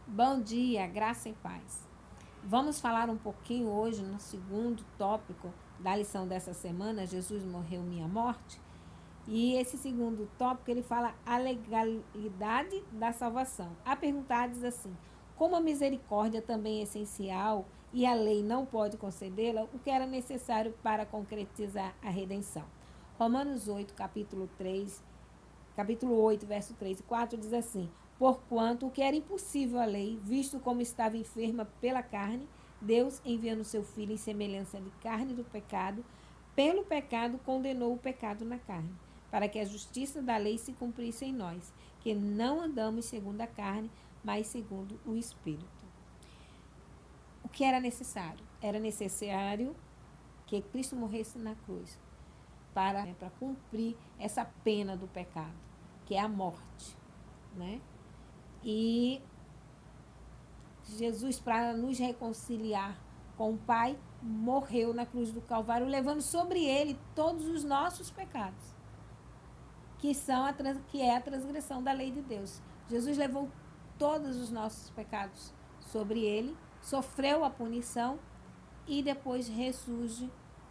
Bom dia, graça e paz. Vamos falar um pouquinho hoje no segundo tópico da lição dessa semana, Jesus morreu minha morte. E esse segundo tópico ele fala a legalidade da salvação. A perguntar diz assim: como a misericórdia também é essencial e a lei não pode concedê-la, o que era necessário para concretizar a redenção? Romanos 8, capítulo 8, verso 3 e 4 diz assim: porquanto o que era impossível à lei, visto como estava enferma pela carne, Deus, enviando seu Filho em semelhança de carne do pecado, pelo pecado condenou o pecado na carne, para que a justiça da lei se cumprisse em nós, que não andamos segundo a carne, mas segundo o Espírito. O que era necessário? Era necessário que Cristo morresse na cruz para cumprir essa pena do pecado, que é a morte, né? E Jesus, para nos reconciliar com o Pai, morreu na cruz do Calvário, levando sobre ele todos os nossos pecados, que é a transgressão da lei de Deus. Jesus levou todos os nossos pecados sobre ele, sofreu a punição e depois ressurge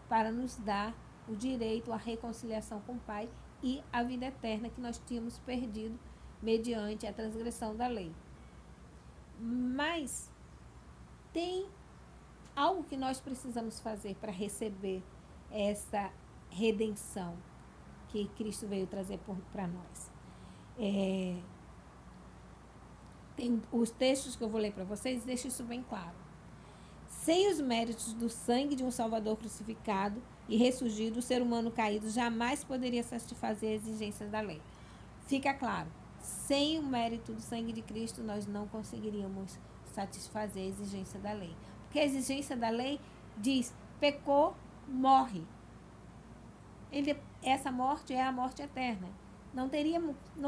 para nos dar o direito à reconciliação com o Pai e a vida eterna que nós tínhamos perdido mediante a transgressão da lei. Mas tem algo que nós precisamos fazer para receber essa redenção que Cristo veio trazer para nós. Tem os textos que eu vou ler para vocês, deixam isso bem claro. Sem os méritos do sangue de um Salvador crucificado e ressurgido, o ser humano caído jamais poderia satisfazer as exigências da lei. Fica claro, sem o mérito do sangue de Cristo, nós não conseguiríamos satisfazer a exigência da lei. Porque a exigência da lei diz, pecou, morre. Essa morte é a morte eterna. Não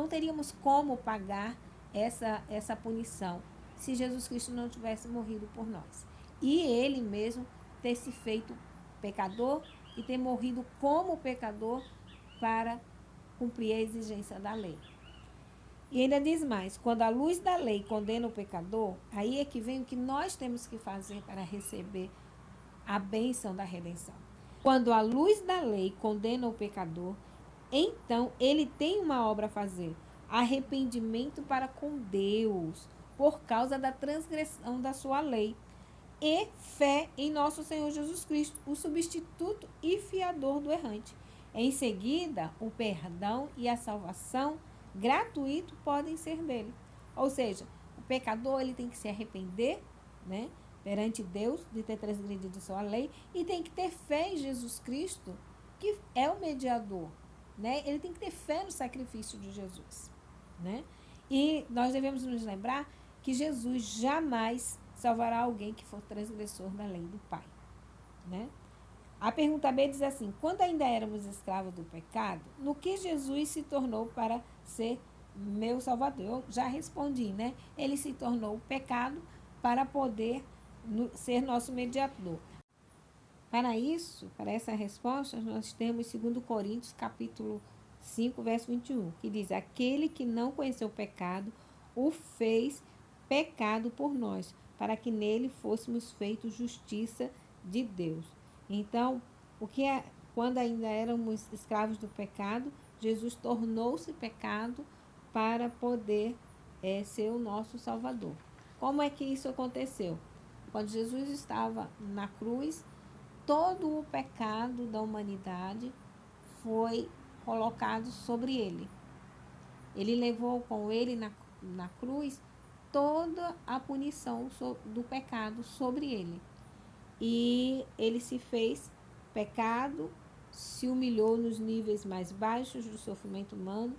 teríamos como pagar essa punição se Jesus Cristo não tivesse morrido por nós. E ele mesmo ter se feito pecador e ter morrido como pecador para cumprir a exigência da lei. E ainda diz mais, quando a luz da lei condena o pecador, aí é que vem o que nós temos que fazer para receber a bênção da redenção. Quando a luz da lei condena o pecador, então ele tem uma obra a fazer, arrependimento para com Deus, por causa da transgressão da sua lei, e fé em nosso Senhor Jesus Cristo, o substituto e fiador do errante. Em seguida, o perdão e a salvação gratuito podem ser dele. Ou seja, o pecador ele tem que se arrepender, né, perante Deus de ter transgredido sua lei e tem que ter fé em Jesus Cristo, que é o mediador, né? Ele tem que ter fé no sacrifício de Jesus, né? E nós devemos nos lembrar que Jesus jamais salvará alguém que for transgressor da lei do Pai, né? A pergunta B diz assim: quando ainda éramos escravos do pecado, no que Jesus se tornou para ser meu Salvador? Eu já respondi, né? Ele se tornou pecado para poder ser nosso mediador. Para isso, para essa resposta, nós temos 2 Coríntios, capítulo 5, verso 21, que diz: aquele que não conheceu o pecado, o fez pecado por nós, para que nele fôssemos feitos justiça de Deus. Então, quando ainda éramos escravos do pecado, Jesus tornou-se pecado para poder ser o nosso Salvador. Como é que isso aconteceu? Quando Jesus estava na cruz, todo o pecado da humanidade foi colocado sobre ele. Ele levou com ele na cruz toda a punição do pecado sobre ele. E ele se fez pecado, se humilhou nos níveis mais baixos do sofrimento humano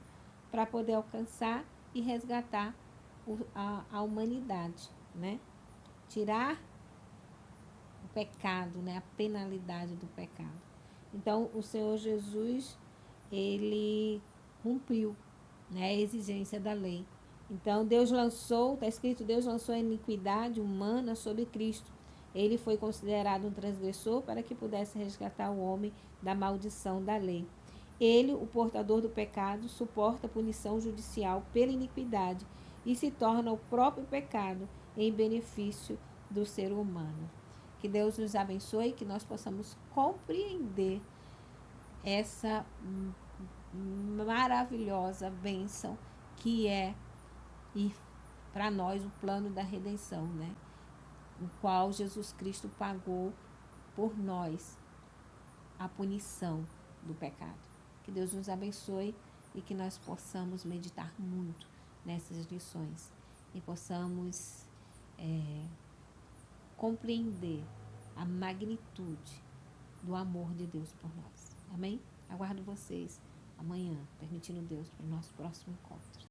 para poder alcançar e resgatar a humanidade, né? Tirar o pecado, né? A penalidade do pecado. Então, o Senhor Jesus, ele cumpriu, né, a exigência da lei. Então, está escrito, Deus lançou a iniquidade humana sobre Cristo. Ele foi considerado um transgressor para que pudesse resgatar o homem da maldição da lei. Ele, o portador do pecado, suporta a punição judicial pela iniquidade e se torna o próprio pecado em benefício do ser humano. Que Deus nos abençoe e que nós possamos compreender essa maravilhosa bênção que é e para nós o plano da redenção, né? O qual Jesus Cristo pagou por nós a punição do pecado. Que Deus nos abençoe e que nós possamos meditar muito nessas lições e possamos compreender a magnitude do amor de Deus por nós. Amém? Aguardo vocês amanhã, permitindo Deus, para o nosso próximo encontro.